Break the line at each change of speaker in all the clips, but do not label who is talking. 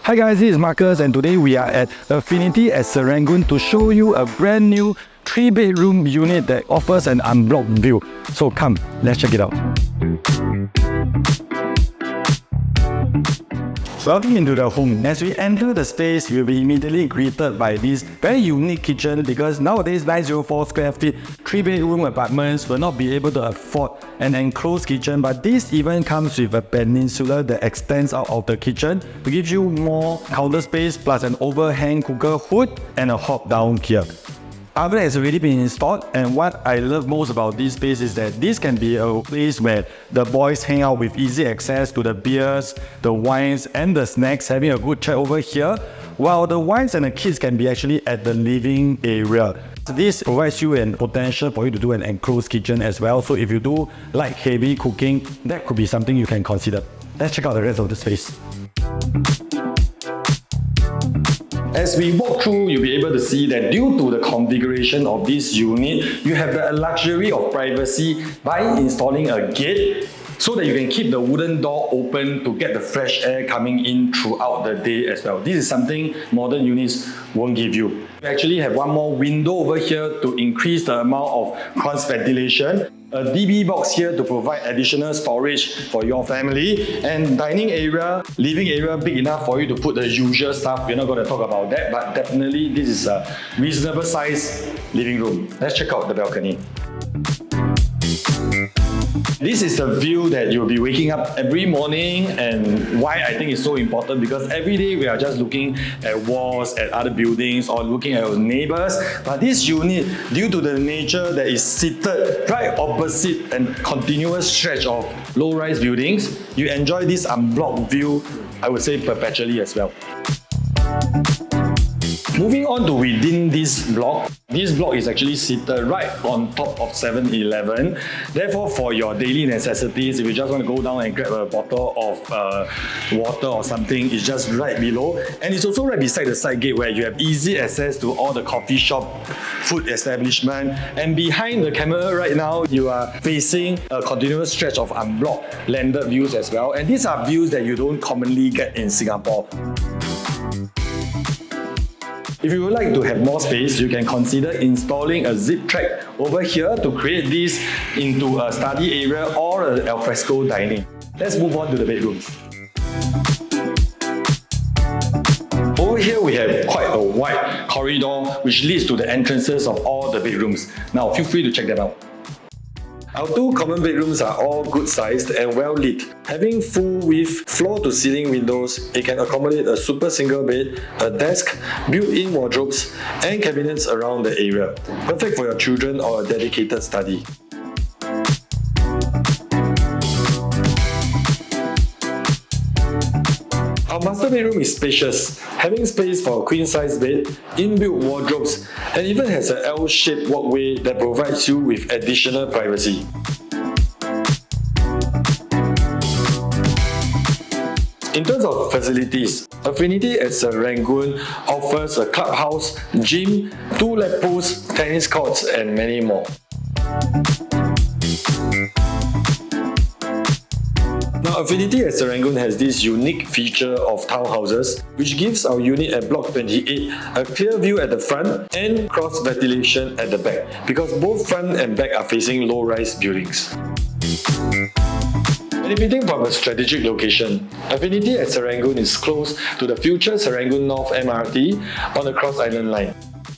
Hi guys, this is Marcus and today we are at Affinity at Serangoon to show you a brand new 3-bedroom unit that offers an unblocked view. So come, let's check it out. Welcome into the home. As we enter the space, you'll be immediately greeted by this very unique kitchen because nowadays 904 square feet 3-bedroom apartments will not be able to afford an enclosed kitchen, but this even comes with a peninsula that extends out of the kitchen to give you more counter space plus an overhang cooker hood and a hob down here. Oven has already been installed, and what I love most about this space is that this can be a place where the boys hang out with easy access to the beers, the wines and the snacks, having a good chat over here, while the wives and the kids can be actually at the living area. This provides you an potential for you to do an enclosed kitchen as well, so if you do like heavy cooking, that could be something you can consider. Let's check out the rest of the space. As we walk through, you'll be able to see that due to the configuration of this unit, you have the luxury of privacy by installing a gate so that you can keep the wooden door open to get the fresh air coming in throughout the day as well. This is something modern units won't give you. We actually have one more window over here to increase the amount of cross ventilation. A DB box here to provide additional storage for your family, and dining area, living area big enough for you to put the usual stuff. We're not going to talk about that, but definitely this is a reasonable size living room. Let's check out the balcony. This is the view that you'll be waking up every morning, and why I think it's so important, because every day we are just looking at walls, at other buildings, or looking at our neighbors. But this unit, due to the nature that is seated right opposite and continuous stretch of low-rise buildings, you enjoy this unblocked view, I would say perpetually as well. Moving on to within this block is actually seated right on top of 7-Eleven. Therefore, for your daily necessities, if you just want to go down and grab a bottle of water or something, it's just right below. And it's also right beside the side gate where you have easy access to all the coffee shop, food establishment. And behind the camera right now, you are facing a continuous stretch of unblocked landed views as well. And these are views that you don't commonly get in Singapore. If you would like to have more space, you can consider installing a zip track over here to create this into a study area or an alfresco dining. Let's move on to the bedrooms. Over here we have quite a wide corridor which leads to the entrances of all the bedrooms. Now feel free to check them out. Our two common bedrooms are all good sized and well lit. Having full width floor-to-ceiling windows, it can accommodate a super single bed, a desk, built-in wardrobes, and cabinets around the area. Perfect for your children or a dedicated study. Our master bedroom is spacious, having space for a queen-size bed, inbuilt wardrobes, and even has an L-shaped walkway that provides you with additional privacy. In terms of facilities, Affinity at Serangoon offers a clubhouse, gym, 2 lap pools, tennis courts, and many more. Now, Affinity at Serangoon has this unique feature of townhouses, which gives our unit at Block 28 a clear view at the front and cross ventilation at the back, because both front and back are facing low-rise buildings. Benefiting from a strategic location, Affinity at Serangoon is close to the future Serangoon North MRT on the Cross Island Line,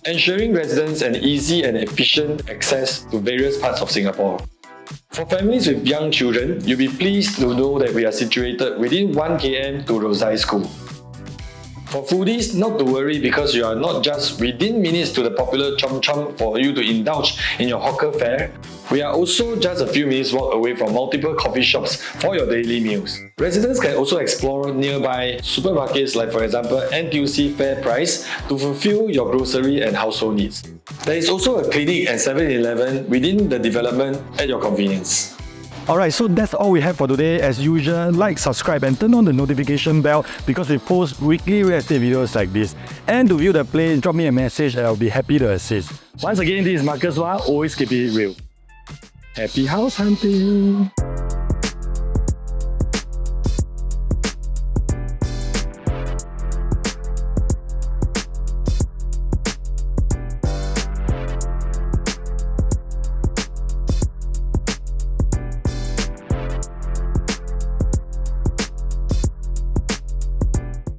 ensuring residents an easy and efficient access to various parts of Singapore. For families with young children, you'll be pleased to know that we are situated within 1 km to Rosai School. For foodies, not to worry, because you are not just within minutes to the popular Chom Chom for you to indulge in your hawker fare. We are also just a few minutes walk away from multiple coffee shops for your daily meals. Residents can also explore nearby supermarkets like, for example, NTUC Fair Price to fulfill your grocery and household needs. There is also a clinic and 7-Eleven within the development at your convenience. Alright, so that's all we have for today. As usual, like, subscribe and turn on the notification bell because we post weekly real estate videos like this. And to view the place, drop me a message and I'll be happy to assist. Once again, this is Marcus Luah, always keep it real. Happy house hunting!